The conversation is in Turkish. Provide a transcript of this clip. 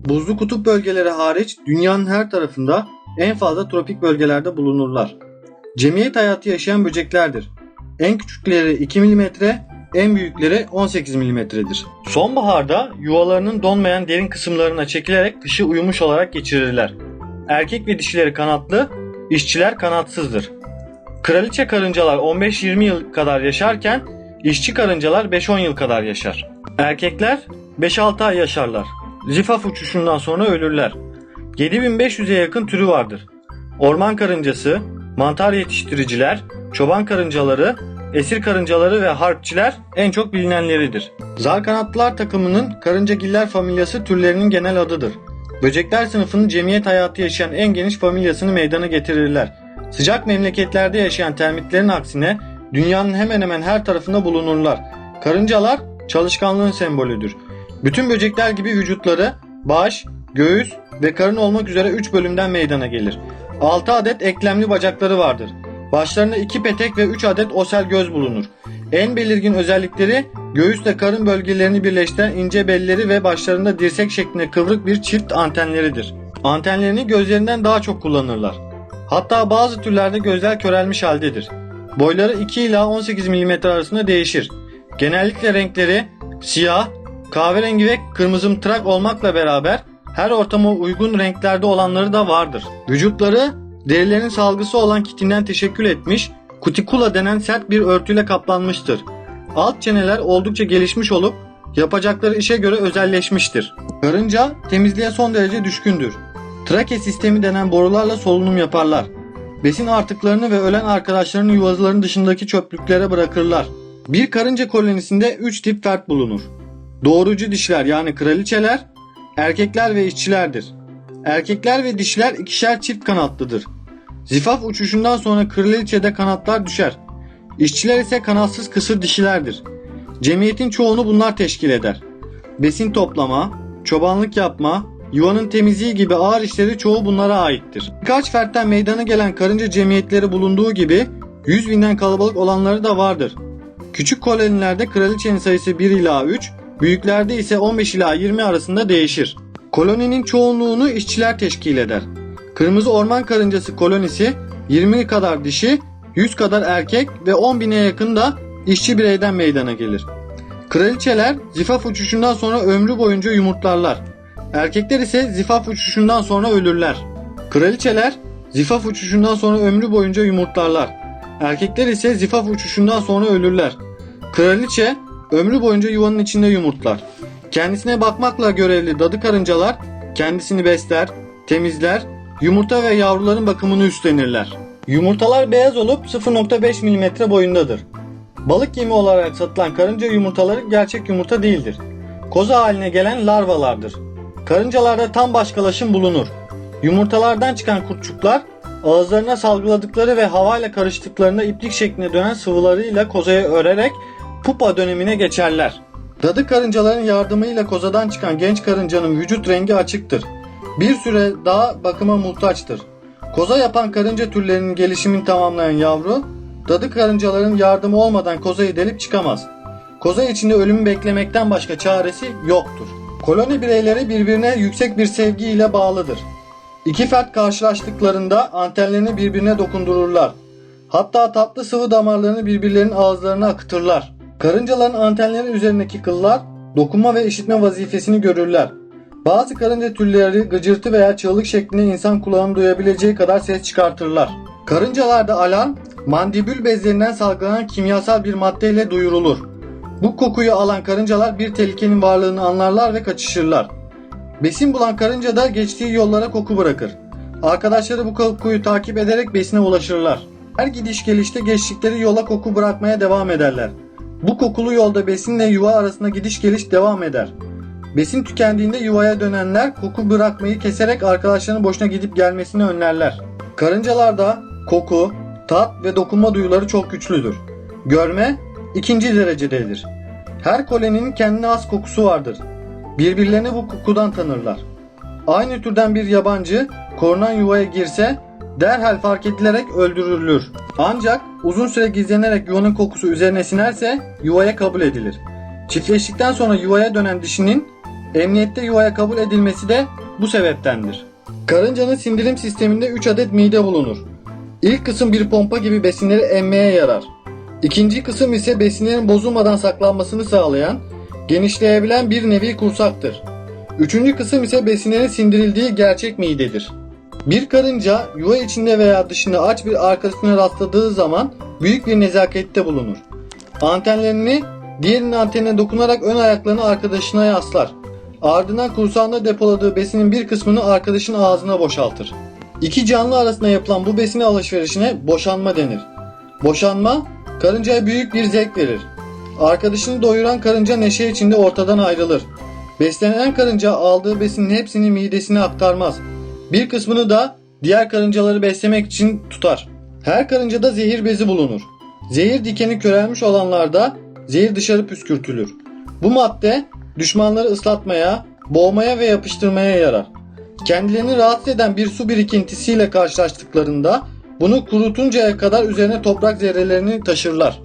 Buzlu kutup bölgeleri hariç dünyanın her tarafında en fazla tropik bölgelerde bulunurlar. Cemiyet hayatı yaşayan böceklerdir. En küçükleri 2 mm, en büyükleri 18 mm'dir. Sonbaharda yuvalarının donmayan derin kısımlarına çekilerek kışı uyumuş olarak geçirirler. Erkek ve dişileri kanatlı, işçiler kanatsızdır. Kraliçe karıncalar 15-20 yıl kadar yaşarken işçi karıncalar 5-10 yıl kadar yaşar. Erkekler 5-6 ay yaşarlar. Zifaf uçuşundan sonra ölürler. 7500'e yakın türü vardır. Orman karıncası, mantar yetiştiriciler, çoban karıncaları, esir karıncaları ve harpçiler en çok bilinenleridir. Zarkanatlılar takımının karıncagiller familyası türlerinin genel adıdır. Böcekler sınıfının cemiyet hayatı yaşayan en geniş familyasını meydana getirirler. Sıcak memleketlerde yaşayan termitlerin aksine dünyanın hemen hemen her tarafında bulunurlar. Karıncalar çalışkanlığın sembolüdür. Bütün böcekler gibi vücutları baş, göğüs ve karın olmak üzere 3 bölümden meydana gelir. 6 adet eklemli bacakları vardır. Başlarında 2 petek ve 3 adet osel göz bulunur. En belirgin özellikleri göğüsle karın bölgelerini birleştiren ince belleri ve başlarında dirsek şeklinde kıvrık bir çift antenleridir. Antenlerini gözlerinden daha çok kullanırlar. Hatta bazı türlerde gözler körelmiş haldedir. Boyları 2 ila 18 mm arasında değişir. Genellikle renkleri siyah, kahverengi ve kırmızımtırak olmakla beraber her ortama uygun renklerde olanları da vardır. Vücutları derilerinin salgısı olan kitinden teşekkül etmiş, kutikula denen sert bir örtüyle kaplanmıştır. Alt çeneler oldukça gelişmiş olup yapacakları işe göre özelleşmiştir. Karınca temizliğe son derece düşkündür. Trake sistemi denen borularla solunum yaparlar. Besin artıklarını ve ölen arkadaşlarının yuvalarının dışındaki çöplüklere bırakırlar. Bir karınca kolonisinde 3 tip fert bulunur. Doğurucu dişiler yani kraliçeler, erkekler ve işçilerdir. Erkekler ve dişiler ikişer çift kanatlıdır. Zifaf uçuşundan sonra kraliçede kanatlar düşer. İşçiler ise kanatsız kısır dişilerdir. Cemiyetin çoğunu bunlar teşkil eder. Besin toplama, çobanlık yapma, yuvanın temizliği gibi ağır işleri çoğu bunlara aittir. Birkaç fertten meydana gelen karınca cemiyetleri bulunduğu gibi 100 binden kalabalık olanları da vardır. Küçük kolonilerde kraliçenin sayısı 1 ila 3, büyüklerde ise 15 ila 20 arasında değişir. Koloninin çoğunluğunu işçiler teşkil eder. Kırmızı orman karıncası kolonisi 20 kadar dişi, 100 kadar erkek ve 10 bine yakın da işçi bireyden meydana gelir. Kraliçeler zifaf uçuşundan sonra ömrü boyunca yumurtlarlar. Erkekler ise zifaf uçuşundan sonra ölürler. Kraliçeler zifaf uçuşundan sonra ömrü boyunca yumurtlarlar. Erkekler ise zifaf uçuşundan sonra ölürler. Kraliçe ömrü boyunca yuvanın içinde yumurtlar. Kendisine bakmakla görevli dadı karıncalar kendisini besler, temizler, yumurta ve yavruların bakımını üstlenirler. Yumurtalar beyaz olup 0.5 mm boyundadır. Balık yemi olarak satılan karınca yumurtaları gerçek yumurta değildir. Koza haline gelen larvalardır. Karıncalarda tam başkalaşım bulunur. Yumurtalardan çıkan kurtçuklar ağızlarına salgıladıkları ve havayla karıştıklarında iplik şeklinde dönen sıvılarıyla kozaya örerek pupa dönemine geçerler. Dadı karıncaların yardımıyla kozadan çıkan genç karıncanın vücut rengi açıktır. Bir süre daha bakıma muhtaçtır. Koza yapan karınca türlerinin gelişimini tamamlayan yavru, dadı karıncaların yardımı olmadan kozayı delip çıkamaz. Koza içinde ölümü beklemekten başka çaresi yoktur. Koloni bireyleri birbirine yüksek bir sevgiyle bağlıdır. İki fert karşılaştıklarında antenlerini birbirine dokundururlar. Hatta tatlı sıvı damarlarını birbirlerinin ağızlarına akıtırlar. Karıncaların antenleri üzerindeki kıllar dokunma ve işitme vazifesini görürler. Bazı karınca türleri gıcırtı veya çığlık şeklinde insan kulağının duyabileceği kadar ses çıkartırlar. Karıncalarda alarm, mandibül bezlerinden salgılanan kimyasal bir maddeyle duyurulur. Bu kokuyu alan karıncalar bir tehlikenin varlığını anlarlar ve kaçışırlar. Besin bulan karınca da geçtiği yollara koku bırakır. Arkadaşları bu kokuyu takip ederek besine ulaşırlar. Her gidiş gelişte geçtikleri yola koku bırakmaya devam ederler. Bu kokulu yolda besinle yuva arasında gidiş geliş devam eder. Besin tükendiğinde yuvaya dönenler koku bırakmayı keserek arkadaşlarının boşuna gidip gelmesini önlerler. Karıncalarda koku, tat ve dokunma duyuları çok güçlüdür. Görme ikinci derecededir. Her koloninin kendine has kokusu vardır. Birbirlerini bu kokudan tanırlar. Aynı türden bir yabancı korunan yuvaya girse derhal fark edilerek öldürülür. Ancak uzun süre gizlenerek yuvanın kokusu üzerine sinerse yuvaya kabul edilir. Çiftleştikten sonra yuvaya dönen dişinin Emniyette yuvaya kabul edilmesi de bu sebeptendir. Karıncanın sindirim sisteminde 3 adet mide bulunur. İlk kısım bir pompa gibi besinleri emmeye yarar. İkinci kısım ise besinlerin bozulmadan saklanmasını sağlayan, genişleyebilen bir nevi kursaktır. Üçüncü kısım ise besinlerin sindirildiği gerçek midedir. Bir karınca yuva içinde veya dışında aç bir arkadaşına rastladığı zaman büyük bir nezakette bulunur. Antenlerini diğerinin antenine dokunarak ön ayaklarını arkadaşına yaslar. Ardından kursağında depoladığı besinin bir kısmını arkadaşın ağzına boşaltır. İki canlı arasında yapılan bu besin alışverişine boşanma denir. Boşanma, karıncaya büyük bir zevk verir. Arkadaşını doyuran karınca neşe içinde ortadan ayrılır. Beslenen karınca aldığı besinin hepsini midesine aktarmaz. Bir kısmını da diğer karıncaları beslemek için tutar. Her karıncada zehir bezi bulunur. Zehir dikeni körelmiş olanlarda zehir dışarı püskürtülür. Bu madde düşmanları ıslatmaya, boğmaya ve yapıştırmaya yarar. Kendilerini rahatsız eden bir su birikintisiyle karşılaştıklarında bunu kurutuncaya kadar üzerine toprak zerrelerini taşırlar.